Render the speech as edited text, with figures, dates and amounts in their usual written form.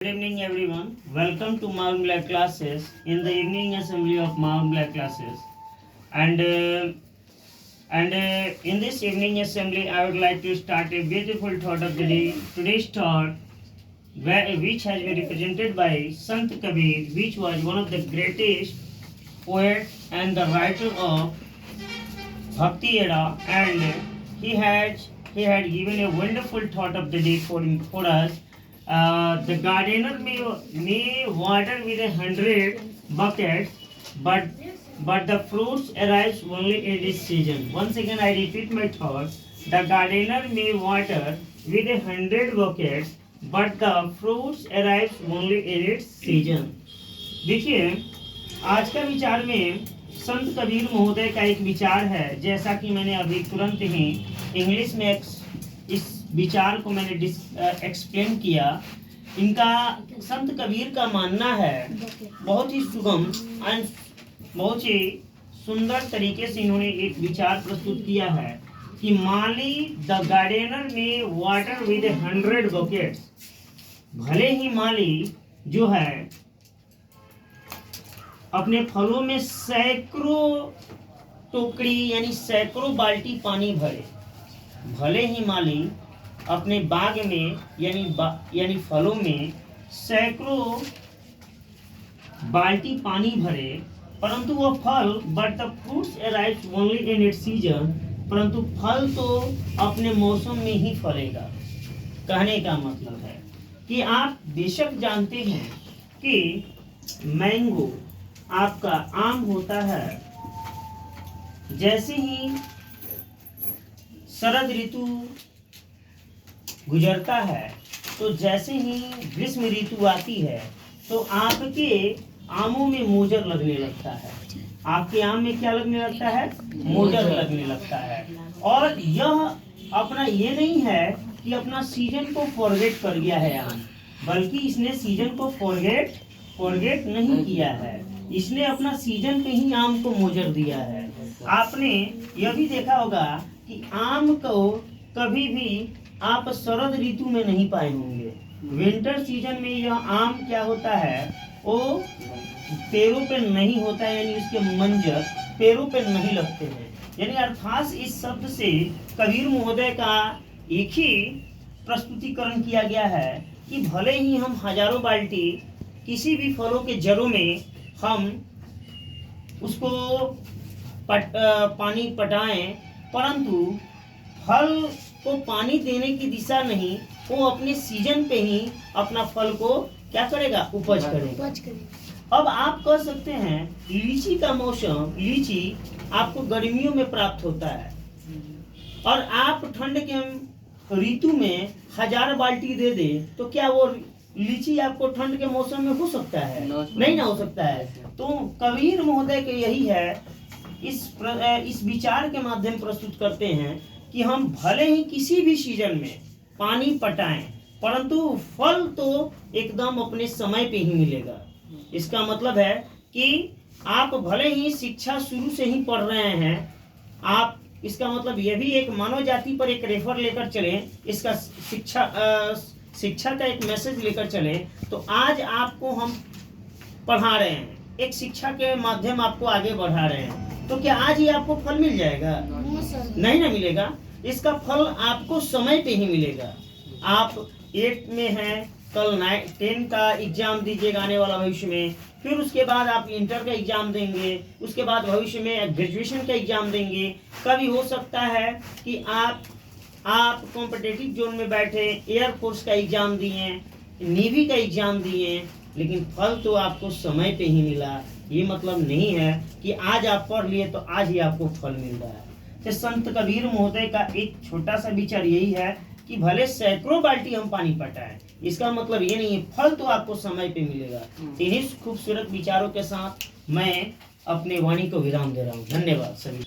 Good evening, everyone. Welcome to Mount Black classes in the evening assembly of Mount Black classes. And in this evening assembly, I would like to start a beautiful thought of the day. Today's thought, which has been represented by Sant Kabir, which was one of the greatest poet and the writer of Bhakti era, and he had given a wonderful thought of the day for us. The gardener may water with 100 buckets, but the fruits arrives only in its season. Once again, I repeat my thought. The gardener may water with 100 buckets, but the fruits arrives only in its season. देखिए, आज का विचार में संत कबीर महोदय का एक विचार है, जैसा कि मैंने अभी तुरंत ही इंग्लिश में इस विचार को मैंने एक्सप्लेन किया। इनका संत कबीर का मानना है, बहुत ही सुगम एंड बहुत ही सुंदर तरीके से इन्होंने एक विचार प्रस्तुत किया है कि माली द गार्डनर में वाटर विद 100 बकेट्स। भले ही माली जो है अपने फलों में सैकड़ों टोकरी यानी सैकड़ों बाल्टी पानी भरे, भले ही माली अपने बाग में यानी फलों में सैकड़ों बाल्टी पानी भरे, परंतु वह फल but the fruits arrive only in its season, परंतु फल तो अपने मौसम में ही फलेगा। कहने का मतलब है कि आप बेशक जानते हैं कि मैंगो आपका आम होता है, जैसे ही शरद ऋतु गुजरता है तो जैसे ही ग्रीष्म ऋतु आती है तो आपके आमों में मोजर लगने लगता है। आपके आम में क्या लगने लगता है? मोजर लगने लगता है। और यह अपना ये नहीं है कि अपना सीजन को फॉरगेट कर गया है आम, बल्कि इसने सीजन को फॉरगेट नहीं किया है। इसने अपना सीजन पे ही आम को मोजर दिया है। आपने यह भी देखा होगा कि आम को कभी भी आप शरद ऋतु में नहीं पाए होंगे। विंटर सीजन में यह आम क्या होता है, वो पेड़ों पे नहीं होता है, यानी उसके मंजर पेड़ों पे नहीं लगते हैं। यानी अर्थात इस शब्द से कबीर महोदय का एक ही प्रस्तुतिकरण किया गया है कि भले ही हम हजारों बाल्टी किसी भी फलों के जड़ों में हम उसको पानी पटाएं, परंतु फल को पानी देने की दिशा नहीं, वो अपने सीजन पे ही अपना फल को क्या करेगा? उपज करेगा। अब आप कह सकते हैं लीची का मौसम, लीची आपको गर्मियों में प्राप्त होता है और आप ठंड के ऋतु में 1000 बाल्टी दे दे तो क्या वो लीची आपको ठंड के मौसम में हो सकता है? नहीं ना हो सकता है। तो कबीर महोदय के यही है, इस विचार के माध्यम प्रस्तुत करते हैं कि हम भले ही किसी भी सीजन में पानी पटाएं, परंतु फल तो एकदम अपने समय पे ही मिलेगा। इसका मतलब है कि आप भले ही शिक्षा शुरू से ही पढ़ रहे हैं, आप इसका मतलब यह भी एक मानव जाति पर एक रेफर लेकर चलें, इसका शिक्षा का एक मैसेज लेकर चले, तो आज आपको हम पढ़ा रहे हैं, एक शिक्षा के माध्यम आपको आगे बढ़ा रहे हैं, तो क्या आज ही आपको फल मिल जाएगा? नहीं ना मिलेगा। इसका फल आपको समय पे ही मिलेगा। आप 8 में हैं, कल 10 का एग्जाम दीजिएगा आने वाला भविष्य में, फिर उसके बाद आप इंटर का एग्जाम देंगे, उसके बाद भविष्य में ग्रेजुएशन का एग्जाम देंगे। कभी हो सकता है कि आप कॉम्पिटिटिव जोन में बैठे एयरफोर्स का एग्जाम दिए, नेवी का एग्जाम दिए, लेकिन फल तो आपको समय पे ही मिला। ये मतलब नहीं है कि आज आप पढ़ लिए तो आज ही आपको फल मिल रहा है। तो संत कबीर महोदय का एक छोटा सा विचार यही है कि भले सैकड़ों बाल्टी हम पानी पटाएं, इसका मतलब ये नहीं है, फल तो आपको समय पे मिलेगा। इन्हीं खूबसूरत विचारों के साथ मैं अपने वाणी को विराम दे रहा हूँ। धन्यवाद सभी।